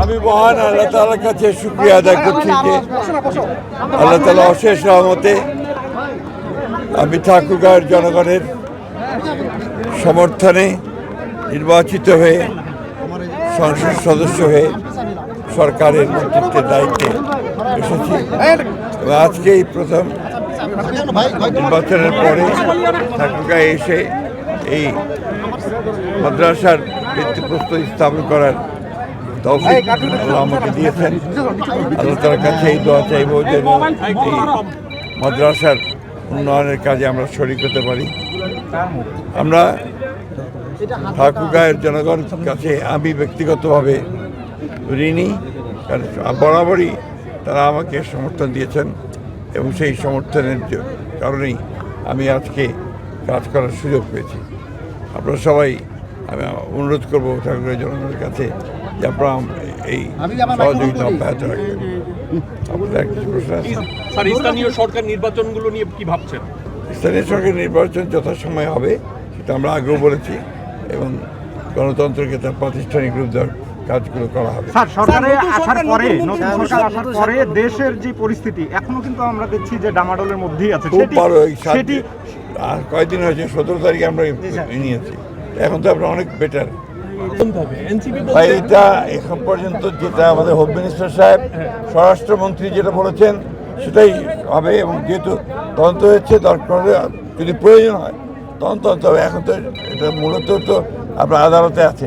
আমি মহান আল্লাহ তাআলার কাছে শুকরিয়া আদায় করছি যে আল্লাহ তাআলা অশেষ রহমতে আমি ঠাকুরগাঁওয়ের জনগণের সমর্থনে নির্বাচিত হয়ে সংসদ সদস্য হয়ে সরকারের নেতৃত্বের দায়িত্বে এসেছি এবং আজকে এই প্রথম নির্বাচনের পরে ঠাকুরগাঁয়ে এসে এই মাদ্রাসার ভিত্তিপ্রস্তর স্থাপন করার তৌফিক আল্লাহ আমাকে দিয়েছেন। আল্লাহ তাআলার কাছে এই দোয়া চাইব যে এই মাদ্রাসার উন্নয়নের কাজে আমরা শরিক হতে পারি। আমরা ঠাকুরগাঁয়ের জনগণের কাছে আমি ব্যক্তিগতভাবে ঋণী, কারণ বরাবরই তারা আমাকে সমর্থন দিয়েছেন এবং সেই সমর্থনের কারণেই আমি আজকে কাজ করার সুযোগ পেয়েছি। আপনারা সবাই আমি অনুরোধ করবো ঠাকুরগাঁয়ের জনগণের কাছে যে আপনারা এই সহযোগিতা অব্যাহত রাখবেন। আপনাদের কিছু প্রশ্ন আছে? স্থানীয় সরকার নির্বাচনগুলো নিয়ে কি ভাবছেন? স্থানীয় সরকার নির্বাচন যথাসময়ে হবে সেটা আমরা আগেও বলেছি এবং গণতন্ত্রকে তার প্রাতিষ্ঠানিক রূপ দেওয়ার কাজগুলো করা হবে। স্যার, সরকারে আসার পরে নতুন সরকার আসার পরে দেশের যে পরিস্থিতি এখনো কিন্তু আমরা দেখছি যে ডামাডোলের মধ্যেই আছে। খুব ভালো। সেটি আর কয়েকদিন হয়েছে, 17 তারিখে আমরা নিয়েছি, এখন তো আমরা অনেক বেটার। ভাই এটা এখন পর্যন্ত যেটা আমাদের হোম মিনিস্টার সাহেব স্বরাষ্ট্রমন্ত্রী যেটা বলেছেন সেটাই হবে এবং যেহেতু তদন্ত হচ্ছে দরকার হলে যদি প্রয়োজন হয় তদন্ত হবে। এখন তো এটা মূলত তো আপনার আদালতে আছে।